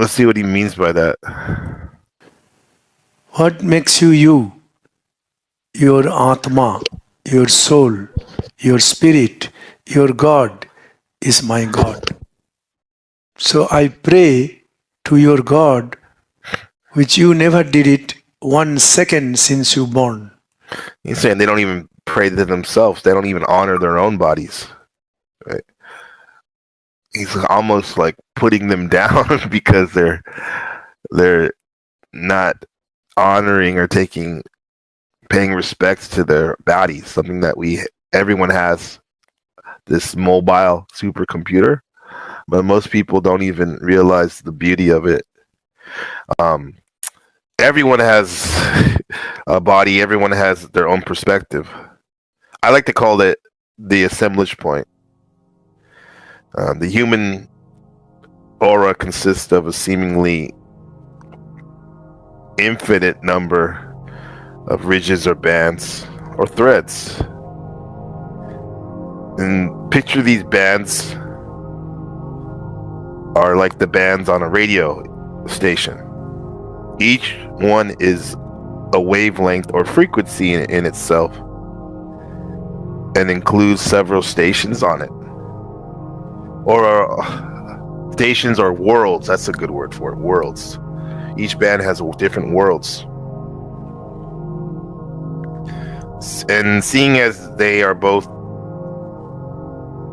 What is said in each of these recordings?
Let's see what he means by that. What makes you you? Your Atma, your soul, your spirit, your God is my God. So I pray to your God, which you never did it 1 second since you born. He's saying they don't even pray to themselves. They don't even honor their own bodies. Right? He's almost like putting them down because they're not honoring or paying respect to their bodies. Something that everyone has this mobile supercomputer, but most people don't even realize the beauty of it. Everyone has a body. Everyone has their own perspective. I like to call it the assemblage point. The human aura consists of a seemingly infinite number of ridges or bands or threads. And picture these bands are like the bands on a radio station. Each one is a wavelength or frequency in itself and includes several stations on it. Or stations or worlds, that's a good word for it, worlds. Each band has different worlds. And seeing as they are both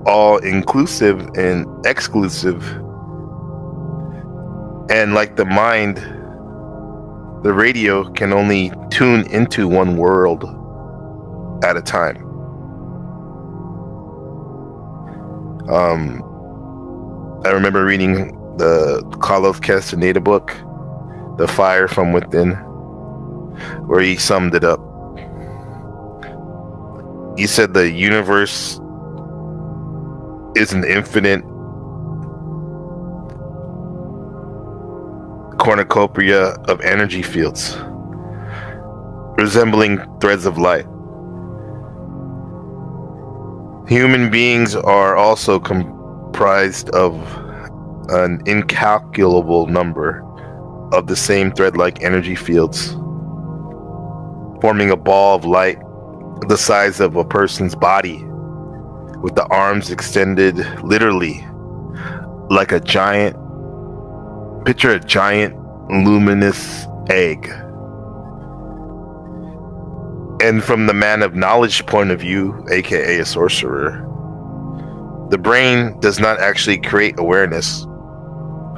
all inclusive and exclusive, and like the mind, the radio can only tune into one world at a time. I remember reading the Carlos Castaneda book, The Fire from Within, where he summed it up. He said the universe is an infinite cornucopia of energy fields, resembling threads of light. Human beings are also comprised of an incalculable number of the same thread-like energy fields, forming a ball of light the size of a person's body, with the arms extended literally like a giant. Picture a giant luminous egg. And from the man of knowledge point of view, aka a sorcerer, the brain does not actually create awareness,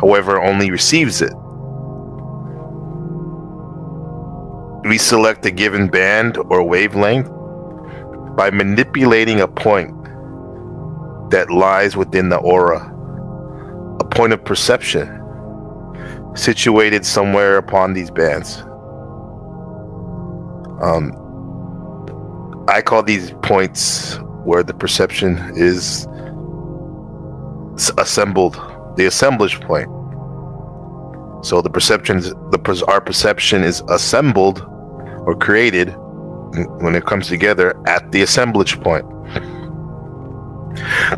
however, only receives it. We select a given band or wavelength by manipulating a point that lies within the aura, a point of perception situated somewhere upon these bands. I call these points where the perception is assembled, the assemblage point. So our perception is assembled or created when it comes together at the assemblage point.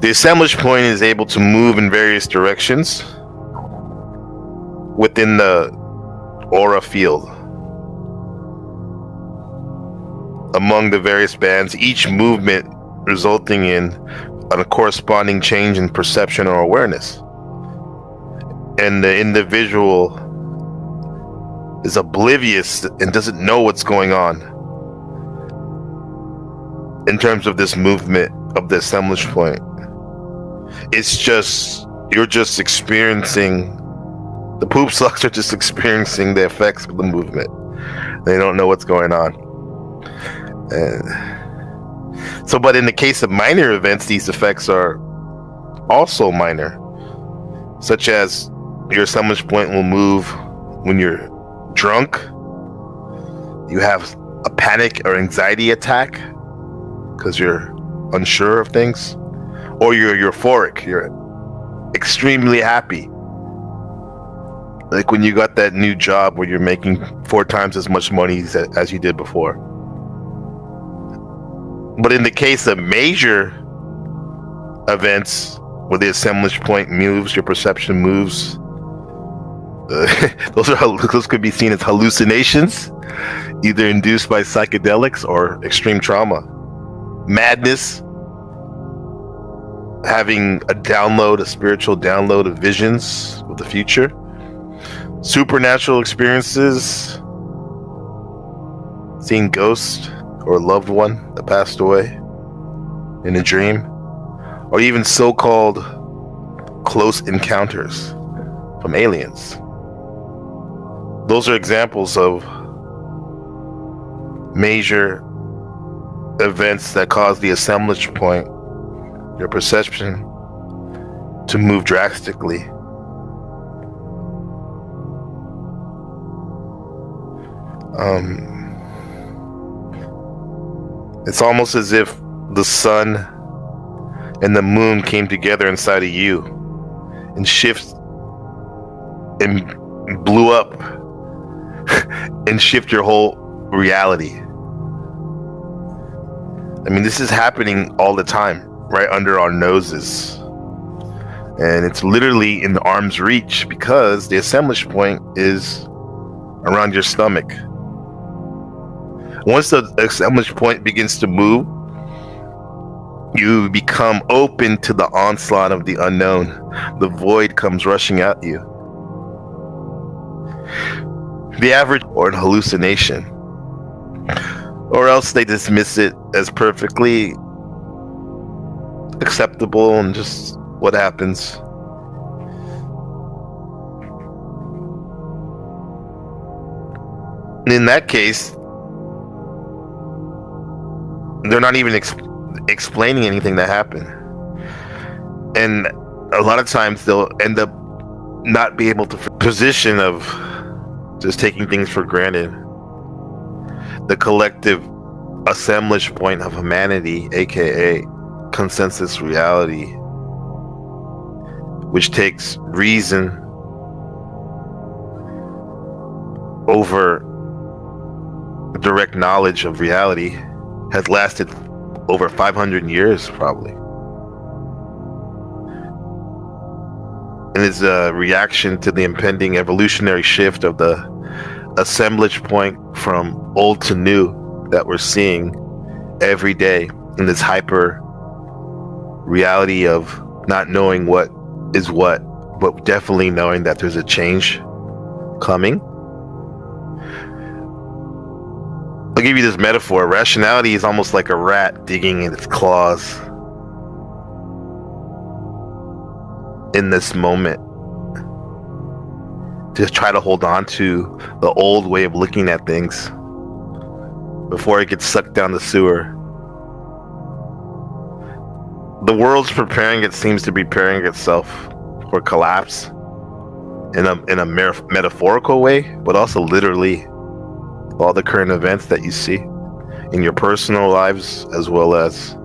The assemblage point is able to move in various directions within the aura field. Among the various bands, each movement resulting in a corresponding change in perception or awareness. And the individual is oblivious and doesn't know what's going on in terms of this movement of the assemblage point. You're just experiencing, the poop slugs are just experiencing the effects of the movement. They don't know what's going on. But in the case of minor events, these effects are also minor, such as your assemblage point will move when you're drunk, you have a panic or anxiety attack because you're unsure of things, or you're euphoric, you're extremely happy. Like when you got that new job where you're making 4 times as much money as you did before. But in the case of major events where the assemblage point moves, your perception moves, Those could be seen as hallucinations, either induced by psychedelics or extreme trauma. Madness, having a spiritual download of visions of the future. Supernatural experiences, seeing ghosts or a loved one that passed away in a dream, or even so-called close encounters from aliens. Those are examples of major events that cause the assemblage point, your perception, to move drastically. It's almost as if the sun and the moon came together inside of you and blew up and shift your whole reality. I mean, this is happening all the time, right under our noses. And it's literally in arm's reach because the assemblage point is around your stomach. Once the assemblage point begins to move, you become open to the onslaught of the unknown. The void comes rushing at you. The average or an hallucination, or else they dismiss it as perfectly acceptable and just what happens. In that case, they're not even explaining anything that happened. And a lot of times they'll end up not be able to position of just taking things for granted. The collective assemblage point of humanity, aka consensus reality, which takes reason over direct knowledge of reality, has lasted over 500 years probably. And it's a reaction to the impending evolutionary shift of the assemblage point from old to new that we're seeing every day in this hyper reality of not knowing what is what, but definitely knowing that there's a change coming. I'll give you this metaphor. Rationality is almost like a rat digging in its claws in this moment, just try to hold on to the old way of looking at things before it gets sucked down the sewer. The world's preparing, it seems to be preparing itself for collapse in a metaphorical way, but also literally. All the current events that you see in your personal lives as well as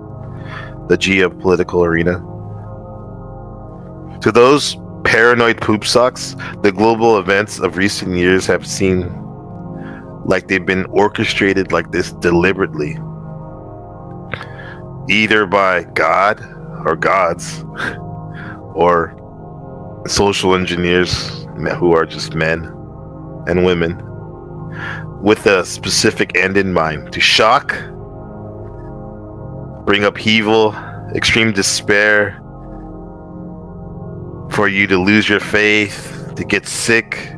the geopolitical arena. To those paranoid poop socks, the global events of recent years have seemed like they've been orchestrated like this deliberately, either by God or gods or social engineers who are just men and women with a specific end in mind: to shock, bring upheaval, extreme despair, for you to lose your faith, to get sick,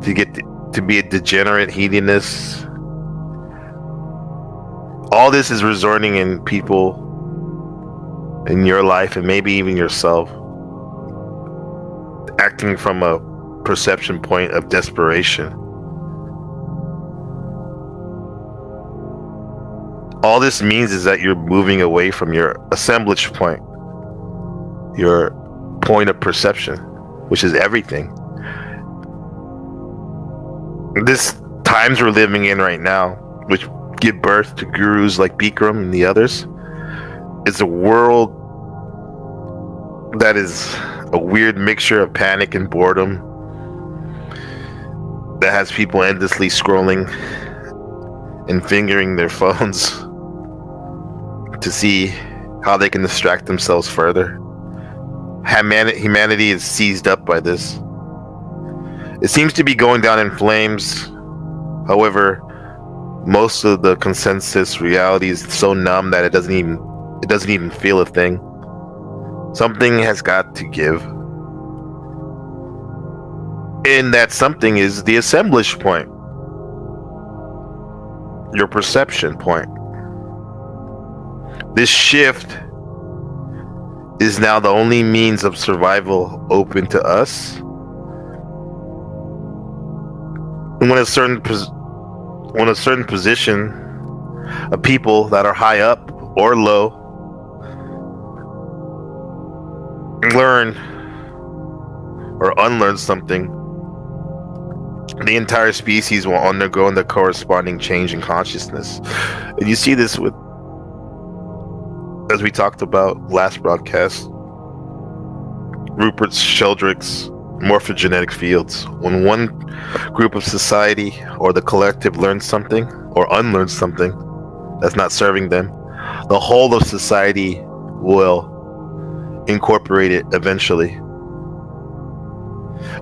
to be a degenerate hedonist. All this is resorting in people in your life and maybe even yourself, acting from a perception point of desperation. All this means is that you're moving away from your assemblage point, your point of perception, which is everything. This times we're living in right now, which give birth to gurus like Bikram and the others, is a world that is a weird mixture of panic and boredom that has people endlessly scrolling and fingering their phones to see how they can distract themselves further. Humanity is seized up by this. It seems to be going down in flames. However, most of the consensus reality is so numb that it doesn't even feel a thing. Something has got to give. And that something is the assemblage point. Your perception point. This shift is now the only means of survival open to us. And when a certain position of people that are high up or low learn or unlearn something, the entire species will undergo the corresponding change in consciousness. And you see this with, as we talked about last broadcast, Rupert Sheldrake's morphogenetic fields. When one group of society or the collective learns something or unlearns something that's not serving them, the whole of society will incorporate it eventually.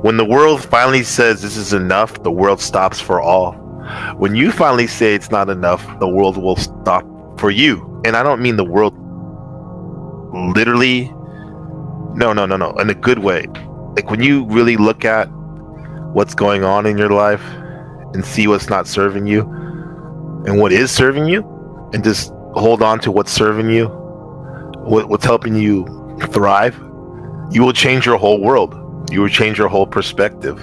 When the world finally says this is enough, the world stops for all. When you finally say it's not enough, the world will stop for you. And I don't mean the world literally. No, in a good way. Like when you really look at what's going on in your life and see what's not serving you and what is serving you, and just hold on to what's serving you, what's helping you thrive, you will change your whole world. You will change your whole perspective.